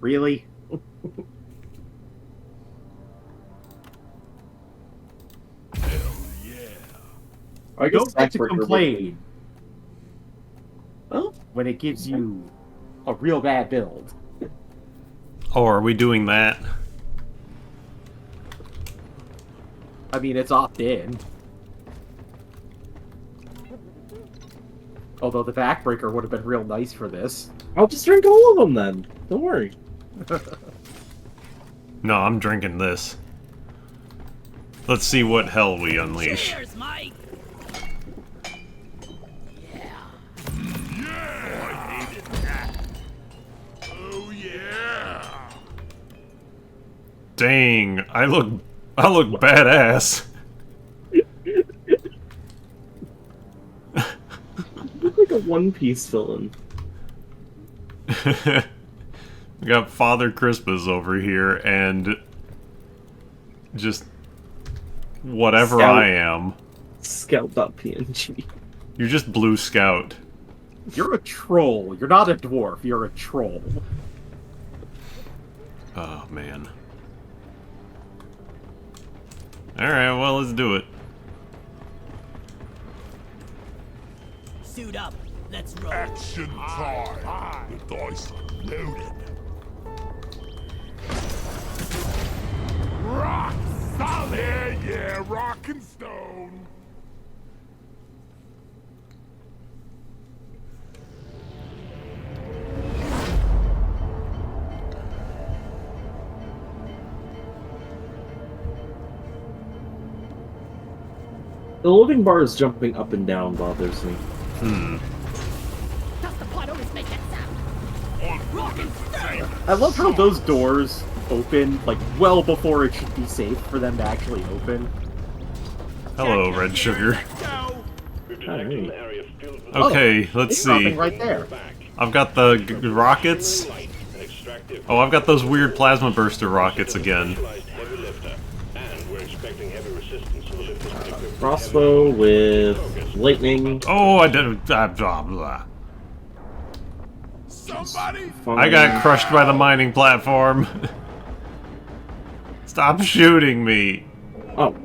Really? Hell yeah. I guess Don't get to Backbreaker would- complain Well, when it gives you a real bad build. Oh, are we doing that? I mean, it's opt-in. Although the backbreaker would have been real nice for this. I'll just drink all of them then. Don't worry. No, I'm drinking this. Let's see what hell we unleash. Cheers, Mike. I hated that. Oh yeah. Dang, I look badass. You look like a One Piece villain. We got Father Christmas over here and just whatever Scout. I am. Scout.png. You're just Blue Scout. You're a troll. You're not a dwarf. You're a troll. Oh, man. Alright, well, let's do it. Suit up. Let's roll. Action time. The dice are loaded. Rock solid. Yeah, rock and stone. The loading bar is jumping up and down bothers me. Does the plot always make that sound? Rock and stone. I love how those doors open, like, well before it should be safe for them to actually open. Hello, Red Sugar. Alright. Okay, let's It's dropping see. right there. I've got the rockets. Oh, I've got those weird plasma burster rockets again. Crossbow with lightning. Oh, I did. Blah, blah. Somebody. I got crushed by the mining platform. Stop shooting me. Oh.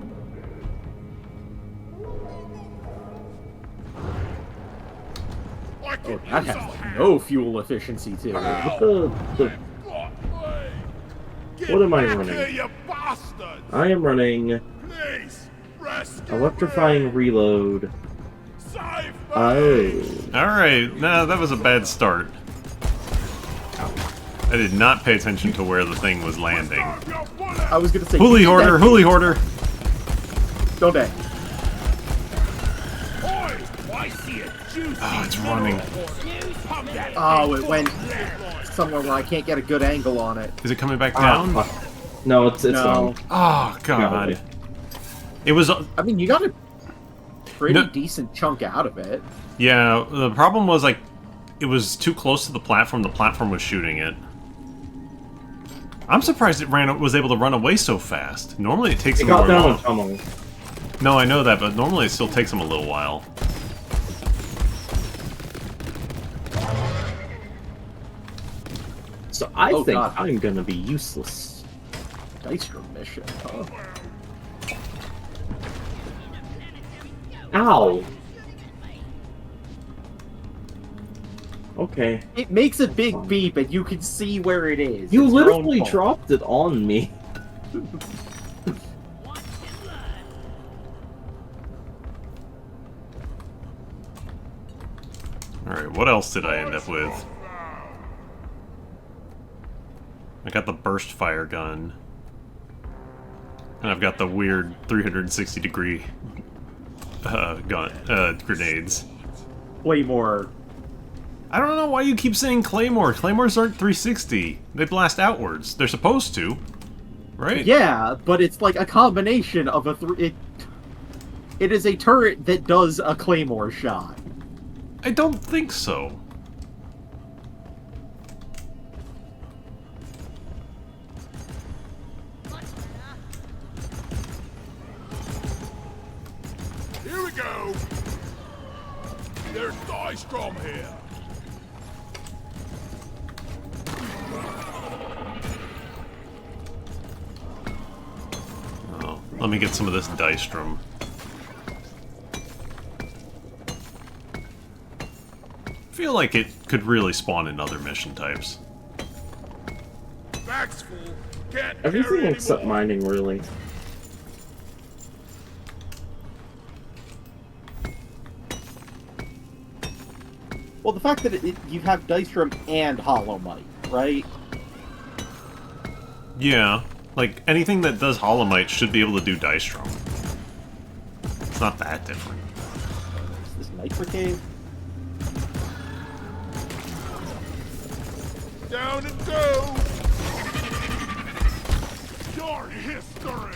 I could That use a has hand. no fuel efficiency, too. What am I Back running? here, you bastards! I am running Please, rescue electrifying me. reload. Save me. Oh. Alright, nah, that was a bad start. I did not pay attention to where the thing was landing. Stop your bullet. I was gonna say... Hooly Hoarder, Hooly Hoarder! Don't die. Oi, I see a juicy Oh, it's running. Pump that Oh, thing it went full. somewhere where I can't get a good angle on it. Is it coming back Ah, down? fuck. No, it's No. Oh, God. Yeah. It was... I mean, you got a pretty No. decent chunk out of it. Yeah, the problem was, like, it was too close to the platform was shooting it. I'm surprised it was able to run away so fast. Normally it takes It him got a down a while. tunnel. No, I know that, but normally it still takes him a little while. So I Oh, think God. I'm gonna be useless. Dice mission, huh? Ow! Okay. It makes a big beep, and you can see where it is. You It's your own literally fault. dropped it on me. Alright, what else did I end up with? I got the burst fire gun. And I've got the weird 360 degree grenades. Way more. I don't know why you keep saying Claymore. Claymores aren't 360. They blast outwards. They're supposed to. Right? Yeah, but it's like a combination of it is a turret that does a claymore shot. I don't think so. Here we go. There's dice from here. Let me get some of this Dystrom. I feel like it could really spawn in other mission types. Back's full. Can't Everything carry except anymore. mining, really. Well, the fact that you have Dystrom and Holomite, right? Yeah, like anything that does Holomite should be able to do Dystrom. It's not that different. Is this Nitro Cave? Down and go! Your history!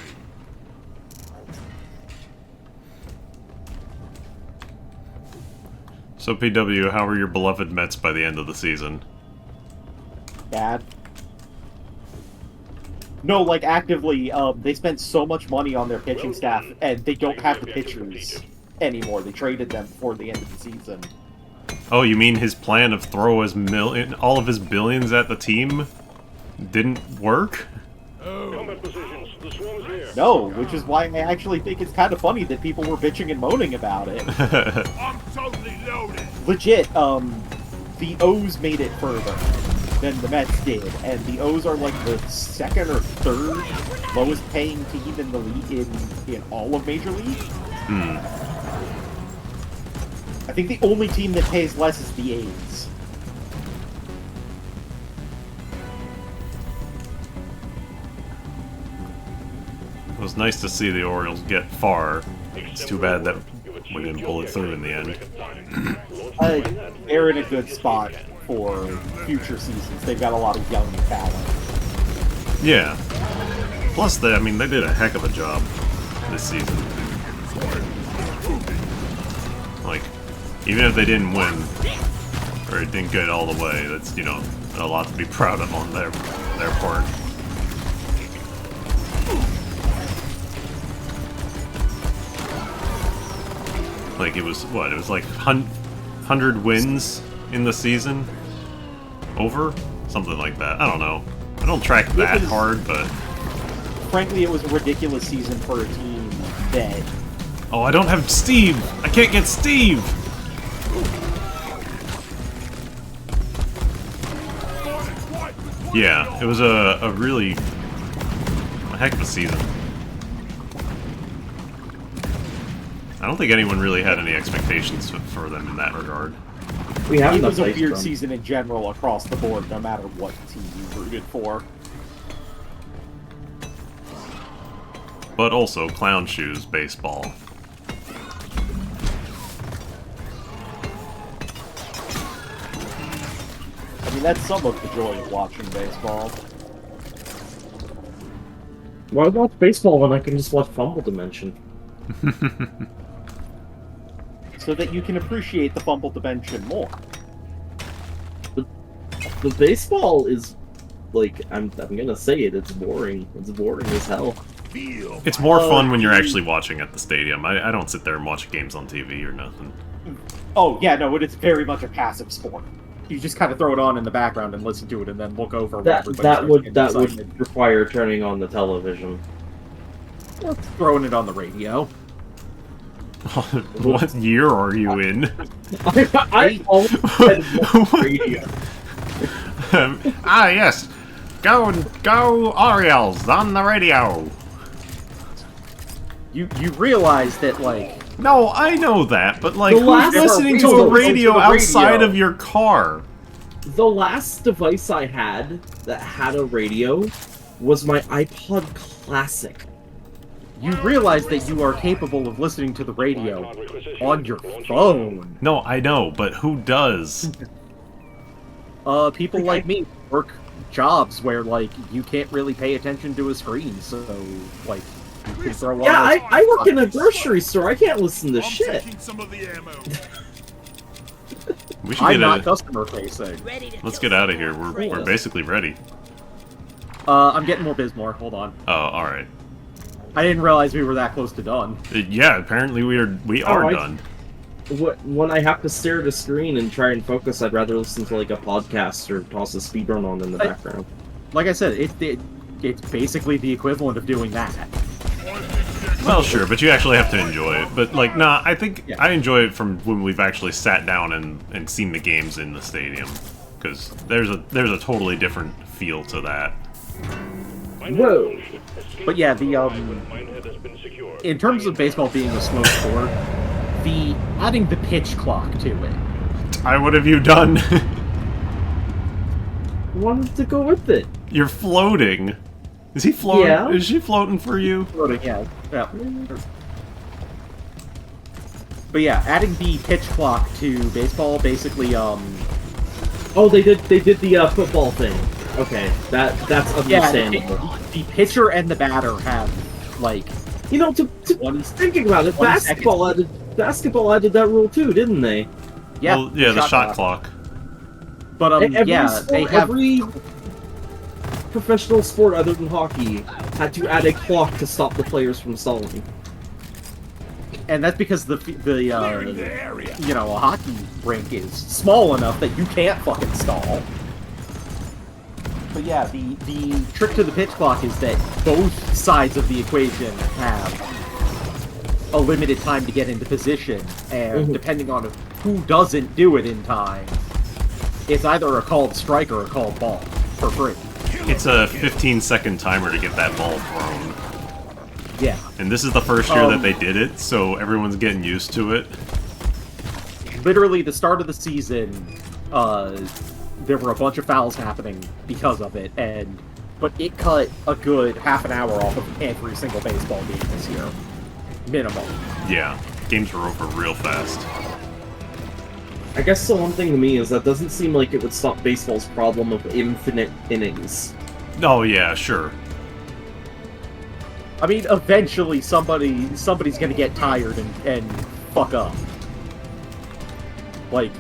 So PW, how are your beloved Mets by the end of the season? Bad. No, like actively, they spent so much money on their pitching staff, and they don't have the pitchers anymore. They traded them before the end of the season. Oh, you mean his plan of throw his all of his billions at the team didn't work? No, which is why I actually think it's kind of funny that people were bitching and moaning about it. I'm totally loaded! Legit, the O's made it further than the Mets did, and the O's are like the second or third lowest paying team in the league in all of Major League. I think the only team that pays less is the A's. It was nice to see the Orioles get far. It's too bad that we didn't pull it through in the end. They're in a good spot for future seasons. They've got a lot of young talent. Yeah. Plus, they did a heck of a job this season. Like, even if they didn't win, or it didn't get all the way, that's, you know, a lot to be proud of on their part. Like, it was, what, it was like 100 wins in the season? Over? Something like that. I don't know. I don't track that hard, but... Frankly, it was a ridiculous season for a team that... Oh, I don't have Steve! I can't get Steve! Yeah, it was a really... a heck of a season. I don't think anyone really had any expectations for them in that regard. We have It was a enough weird Dystrom. season in general across the board, no matter what team you rooted for. But also, Clown Shoes baseball. I mean, that's some of the joy of watching baseball. Why watch baseball when I can just watch Fumble Dimension? So that you can appreciate the Fumble Dimension more. The baseball is, like, I'm gonna say it, it's boring. It's boring as hell. Feel It's more fun when you're actually watching at the stadium. I don't sit there and watch games on TV or nothing. Oh, yeah, no, it is very much a passive sport. You just kind of throw it on in the background and listen to it and then look over when That everybody that starts would getting that excited. would require turning on the television. Throwing it on the radio. What year are you in? I always said radio. Yes! Go Orioles on the radio! You realize that, like... No, I know that, but like, The who's last listening to ever a radio listened to the outside radio. of your car? The last device I had that had a radio was my iPod Classic. You realize that you are capable of listening to the radio on your phone. No, I know, but who does? People like me work jobs where, like, you can't really pay attention to a screen, so, like, you can throw on Yeah, those- I work in a grocery store. I can't listen to I'm shit. taking some of the ammo. We should I'm get not a... customer facing. Ready to Let's kill get out of here. We're basically ready. I'm getting more Bismore. Hold on. Oh, alright. I didn't realize we were that close to done. Yeah, apparently we are Alright. done. When I have to stare at a screen and try and focus, I'd rather listen to like a podcast or toss a speedrun on in the background. Like I said, it's basically the equivalent of doing that. I think Well, sure, but you actually have to enjoy it. But, like, nah, I think Yeah. I enjoy it from when we've actually sat down and seen the games in the stadium. Because there's a totally different feel to that. Whoa. But yeah, the in terms of baseball being a slow sport, the adding the pitch clock to it. Ty, what have you done? Wanted to go with it. You're floating. Is he floating? Yeah. Is she floating for you? Floating, yeah. But yeah, adding the pitch clock to baseball basically Oh, they did the football thing. Okay, that's understandable. the pitcher and the batter have like You know, thinking about it, basketball added that rule too, didn't they? yeah, Well, yeah, the shot clock. But every professional sport other than hockey had to add a clock to stop the players from stalling. and that's because a hockey rink is small enough that you can't fucking stall. But yeah, the trick to the pitch clock is that both sides of the equation have a limited time to get into position, and depending on who doesn't do it in time, it's either a called strike or a called ball for free. It's a 15-second timer to get that ball thrown. Yeah. And this is the first year that they did it, so everyone's getting used to it. Literally, the start of the season, there were a bunch of fouls happening because of it, but it cut a good half an hour off of every single baseball game this year. Minimum. Yeah, games were over real fast. I guess the one thing to me is that doesn't seem like it would stop baseball's problem of infinite innings. Oh yeah, sure. I mean, eventually somebody's gonna get tired and fuck up. Like,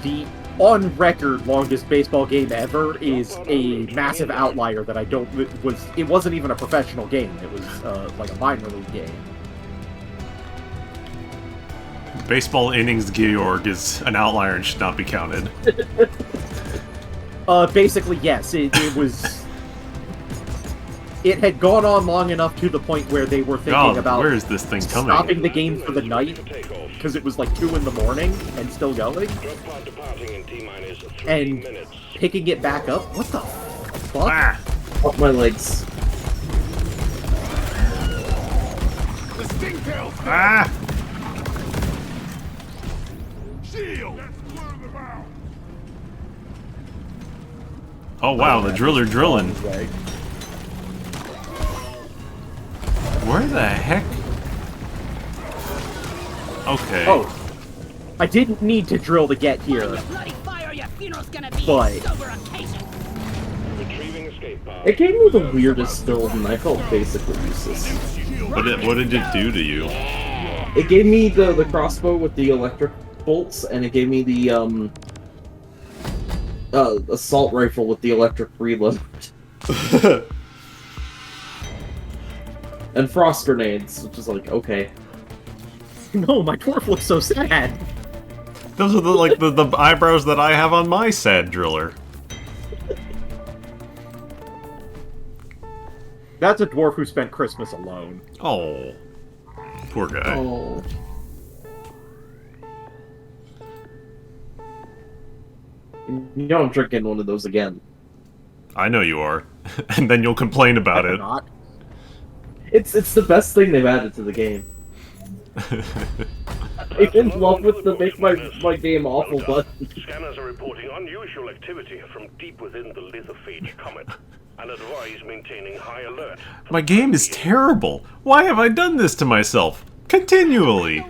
the on-record longest baseball game ever is a massive outlier that it wasn't even a professional game. It was, like a minor league game. Baseball innings Georg is an outlier and should not be counted. Basically, yes. It was... It had gone on long enough to the point where they were thinking about where is this thing coming? stopping the game for the night, because it was like 2 in the morning and still going, and picking it back up. What the fuck? Ah! Off my legs. The stingtail's dead. Ah! Shield. Let's blur them out. Oh wow, the driller drilling. Where the heck? Okay. Oh, I didn't need to drill to get here, but It gave me the weirdest build, and I felt basically useless. What did it do to you? It gave me the crossbow with the electric bolts, and it gave me the assault rifle with the electric reload. And frost grenades, which is like, okay. no, my dwarf looks so sad. Those are the eyebrows that I have on my sad driller. That's a dwarf who spent Christmas alone. Oh, poor guy. Oh. You know I'm drinking one of those again. I know you are, and then you'll complain about it. Not. It's the best thing they've added to the game. I'm in love with the make my game awful button. Scanners are reporting unusual activity from deep within the lithophage comet, and advise maintaining high alert. My game is terrible. Why have I done this to myself? Continually.